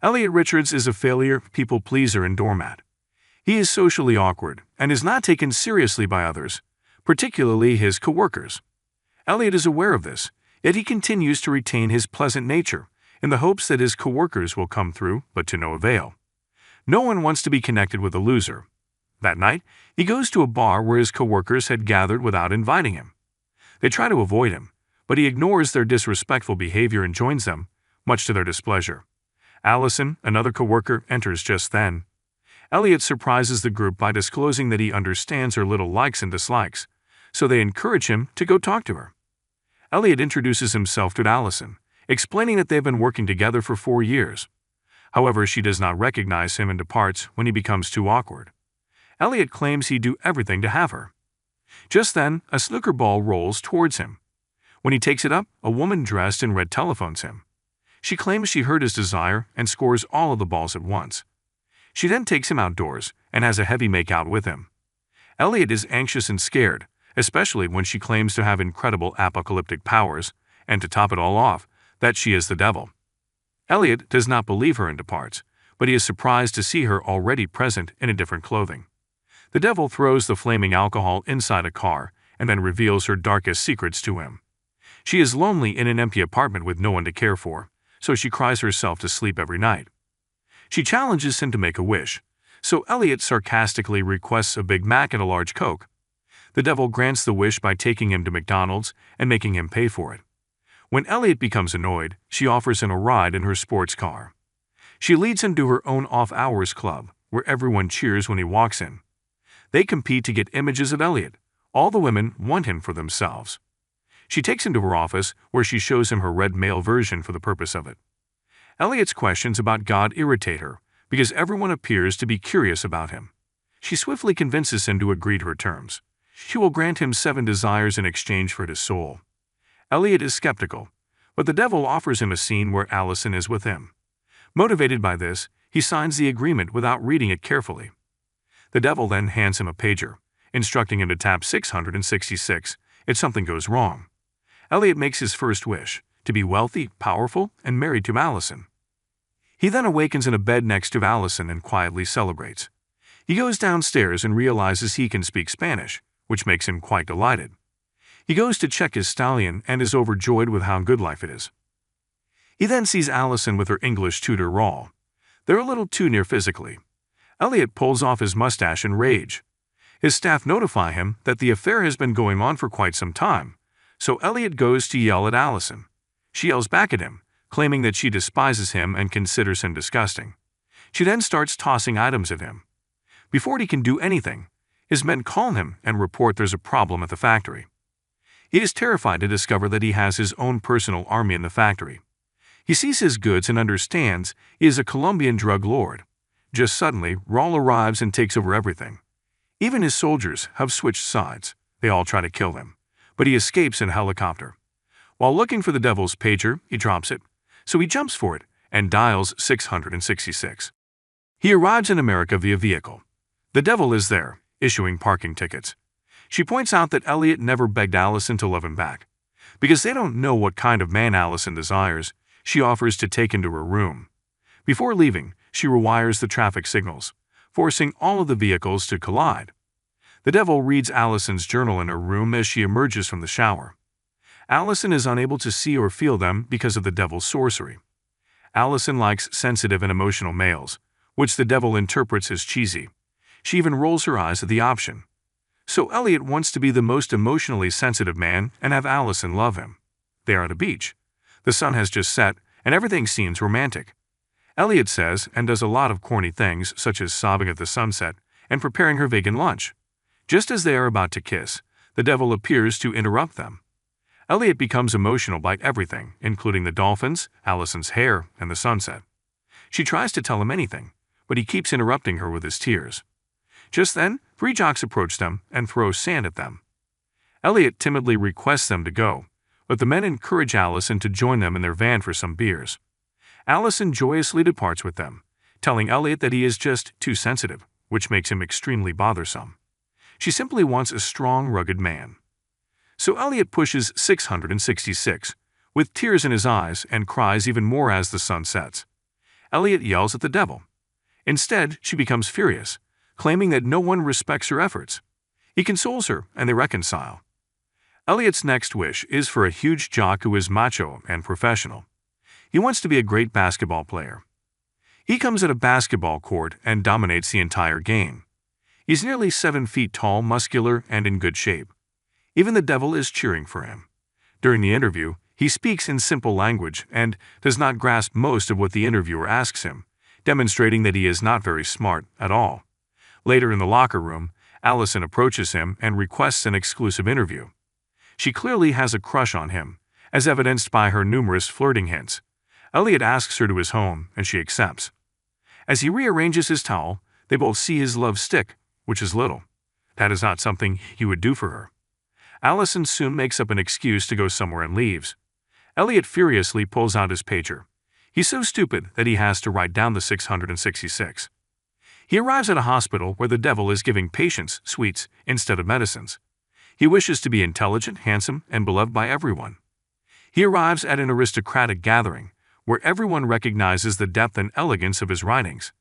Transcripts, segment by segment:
Elliot Richards is a failure, people pleaser, and doormat. He is socially awkward and is not taken seriously by others, particularly his coworkers. Elliot is aware of this, yet he continues to retain his pleasant nature in the hopes that his coworkers will come through, but to no avail. No one wants to be connected with a loser. That night, he goes to a bar where his coworkers had gathered without inviting him. They try to avoid him, but he ignores their disrespectful behavior and joins them, much to their displeasure. Allison, another coworker, enters just then. Elliot surprises the group by disclosing that he understands her little likes and dislikes, so they encourage him to go talk to her. Elliot introduces himself to Allison, explaining that they've been working together for 4 years. However, she does not recognize him and departs when he becomes too awkward. Elliot claims he'd do everything to have her. Just then, a snooker ball rolls towards him. When he takes it up, a woman dressed in red telephones him. She claims she heard his desire and scores all of the balls at once. She then takes him outdoors and has a heavy makeout with him. Elliot is anxious and scared, especially when she claims to have incredible apocalyptic powers, and to top it all off, that she is the devil. Elliot does not believe her and departs, but he is surprised to see her already present in a different clothing. The devil throws the flaming alcohol inside a car and then reveals her darkest secrets to him. She is lonely in an empty apartment with no one to care for, so she cries herself to sleep every night. She challenges him to make a wish, so Elliot sarcastically requests a Big Mac and a large Coke. The devil grants the wish by taking him to McDonald's and making him pay for it. When Elliot becomes annoyed, she offers him a ride in her sports car. She leads him to her own off-hours club, where everyone cheers when he walks in. They compete to get images of Elliot. All the women want him for themselves. She takes him to her office, where she shows him her red mail version for the purpose of it. Elliot's questions about God irritate her, because everyone appears to be curious about him. She swiftly convinces him to agree to her terms. She will grant him 7 desires in exchange for his soul. Elliot is skeptical, but the devil offers him a scene where Allison is with him. Motivated by this, he signs the agreement without reading it carefully. The devil then hands him a pager, instructing him to tap 666 if something goes wrong. Elliot makes his first wish, to be wealthy, powerful, and married to Allison. He then awakens in a bed next to Allison and quietly celebrates. He goes downstairs and realizes he can speak Spanish, which makes him quite delighted. He goes to check his stallion and is overjoyed with how good life it is. He then sees Allison with her English tutor Rawl. They're a little too near physically. Elliot pulls off his mustache in rage. His staff notify him that the affair has been going on for quite some time, so Elliot goes to yell at Allison. She yells back at him, claiming that she despises him and considers him disgusting. She then starts tossing items at him. Before he can do anything, his men call him and report there's a problem at the factory. He is terrified to discover that he has his own personal army in the factory. He sees his goods and understands he is a Colombian drug lord. Just suddenly, Rawl arrives and takes over everything. Even his soldiers have switched sides. They all try to kill him, but he escapes in a helicopter. While looking for the devil's pager, he drops it, so he jumps for it and dials 666. He arrives in America via vehicle. The devil is there, issuing parking tickets. She points out that Elliot never begged Allison to love him back. Because they don't know what kind of man Allison desires, she offers to take him to her room. Before leaving, she rewires the traffic signals, forcing all of the vehicles to collide. The devil reads Allison's journal in her room as she emerges from the shower. Allison is unable to see or feel them because of the devil's sorcery. Allison likes sensitive and emotional males, which the devil interprets as cheesy. She even rolls her eyes at the option. So Elliot wants to be the most emotionally sensitive man and have Allison love him. They are at a beach. The sun has just set, and everything seems romantic. Elliot says and does a lot of corny things such as sobbing at the sunset and preparing her vegan lunch. Just as they are about to kiss, the devil appears to interrupt them. Elliot becomes emotional by everything, including the dolphins, Allison's hair, and the sunset. She tries to tell him anything, but he keeps interrupting her with his tears. Just then, 3 jocks approach them and throw sand at them. Elliot timidly requests them to go, but the men encourage Allison to join them in their van for some beers. Allison joyously departs with them, telling Elliot that he is just too sensitive, which makes him extremely bothersome. She simply wants a strong, rugged man. So Elliot pushes 666, with tears in his eyes, and cries even more as the sun sets. Elliot yells at the devil. Instead, she becomes furious, claiming that no one respects her efforts. He consoles her, and they reconcile. Elliot's next wish is for a huge jock who is macho and professional. He wants to be a great basketball player. He comes at a basketball court and dominates the entire game. He's nearly 7 feet tall, muscular, and in good shape. Even the devil is cheering for him. During the interview, he speaks in simple language and does not grasp most of what the interviewer asks him, demonstrating that he is not very smart at all. Later in the locker room, Allison approaches him and requests an exclusive interview. She clearly has a crush on him, as evidenced by her numerous flirting hints. Elliot asks her to his home, and she accepts. As he rearranges his towel, they both see his love stick, which is little. That is not something he would do for her. Allison soon makes up an excuse to go somewhere and leaves. Elliot furiously pulls out his pager. He's so stupid that he has to write down the 666. He arrives at a hospital where the devil is giving patients sweets instead of medicines. He wishes to be intelligent, handsome, and beloved by everyone. He arrives at an aristocratic gathering, where everyone recognizes the depth and elegance of his writings.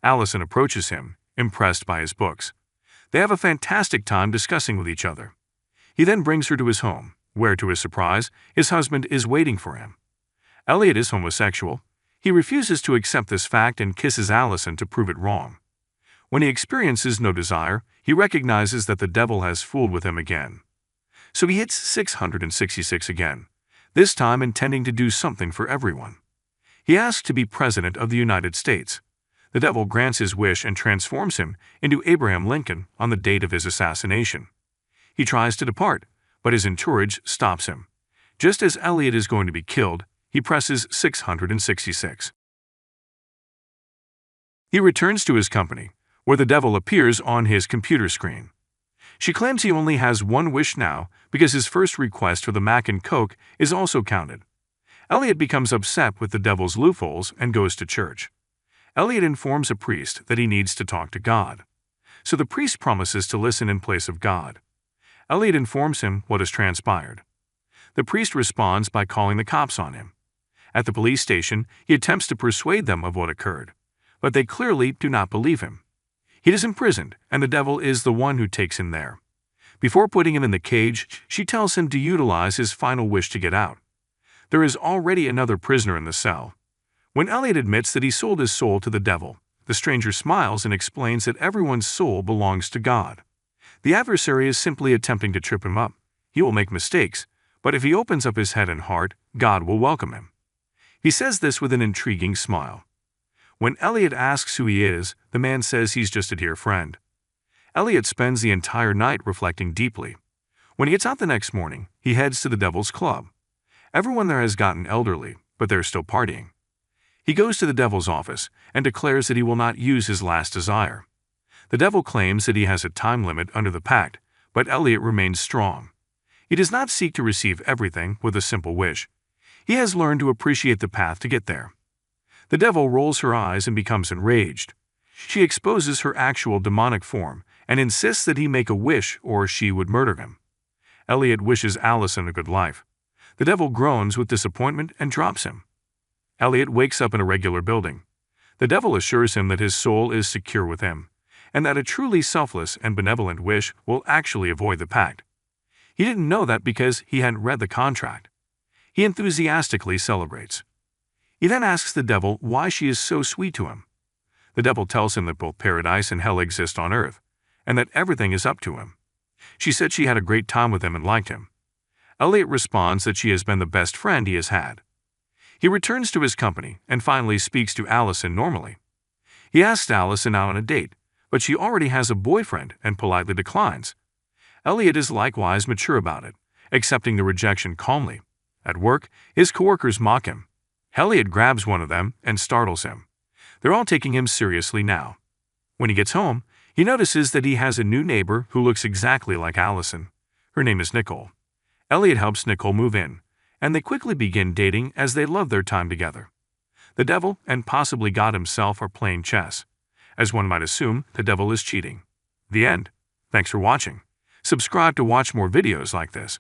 Allison approaches him, impressed by his books. They have a fantastic time discussing with each other. He then brings her to his home, where, to his surprise, his husband is waiting for him. Elliot is homosexual. He refuses to accept this fact and kisses Allison to prove it wrong. When he experiences no desire, he recognizes that the devil has fooled with him again. So he hits 666 again, this time intending to do something for everyone. He asks to be President of the United States. The devil grants his wish and transforms him into Abraham Lincoln on the date of his assassination. He tries to depart, but his entourage stops him. Just as Elliot is going to be killed, he presses 666. He returns to his company, where the devil appears on his computer screen. She claims he only has one wish now because his first request for the Mac and Coke is also counted. Elliot becomes upset with the devil's loopholes and goes to church. Elliot informs a priest that he needs to talk to God. So the priest promises to listen in place of God. Elliot informs him what has transpired. The priest responds by calling the cops on him. At the police station, he attempts to persuade them of what occurred, but they clearly do not believe him. He is imprisoned, and the devil is the one who takes him there. Before putting him in the cage, she tells him to utilize his final wish to get out. There is already another prisoner in the cell. When Elliot admits that he sold his soul to the devil, the stranger smiles and explains that everyone's soul belongs to God. The adversary is simply attempting to trip him up. He will make mistakes, but if he opens up his head and heart, God will welcome him. He says this with an intriguing smile. When Elliot asks who he is, the man says he's just a dear friend. Elliot spends the entire night reflecting deeply. When he gets out the next morning, he heads to the devil's club. Everyone there has gotten elderly, but they're still partying. He goes to the devil's office and declares that he will not use his last desire. The devil claims that he has a time limit under the pact, but Elliot remains strong. He does not seek to receive everything with a simple wish. He has learned to appreciate the path to get there. The devil rolls her eyes and becomes enraged. She exposes her actual demonic form and insists that he make a wish or she would murder him. Elliot wishes Allison a good life. The devil groans with disappointment and drops him. Elliot wakes up in a regular building. The devil assures him that his soul is secure with him, and that a truly selfless and benevolent wish will actually avoid the pact. He didn't know that because he hadn't read the contract. He enthusiastically celebrates. He then asks the devil why she is so sweet to him. The devil tells him that both paradise and hell exist on earth, and that everything is up to him. She said she had a great time with him and liked him. Elliot responds that she has been the best friend he has had. He returns to his company and finally speaks to Allison normally. He asks Allison out on a date, but she already has a boyfriend and politely declines. Elliot is likewise mature about it, accepting the rejection calmly. At work, his coworkers mock him. Elliot grabs one of them and startles him. They're all taking him seriously now. When he gets home, he notices that he has a new neighbor who looks exactly like Allison. Her name is Nicole. Elliot helps Nicole move in, and they quickly begin dating as they love their time together. The devil and possibly God himself are playing chess. As one might assume, the devil is cheating. The end. Thanks for watching. Subscribe to watch more videos like this.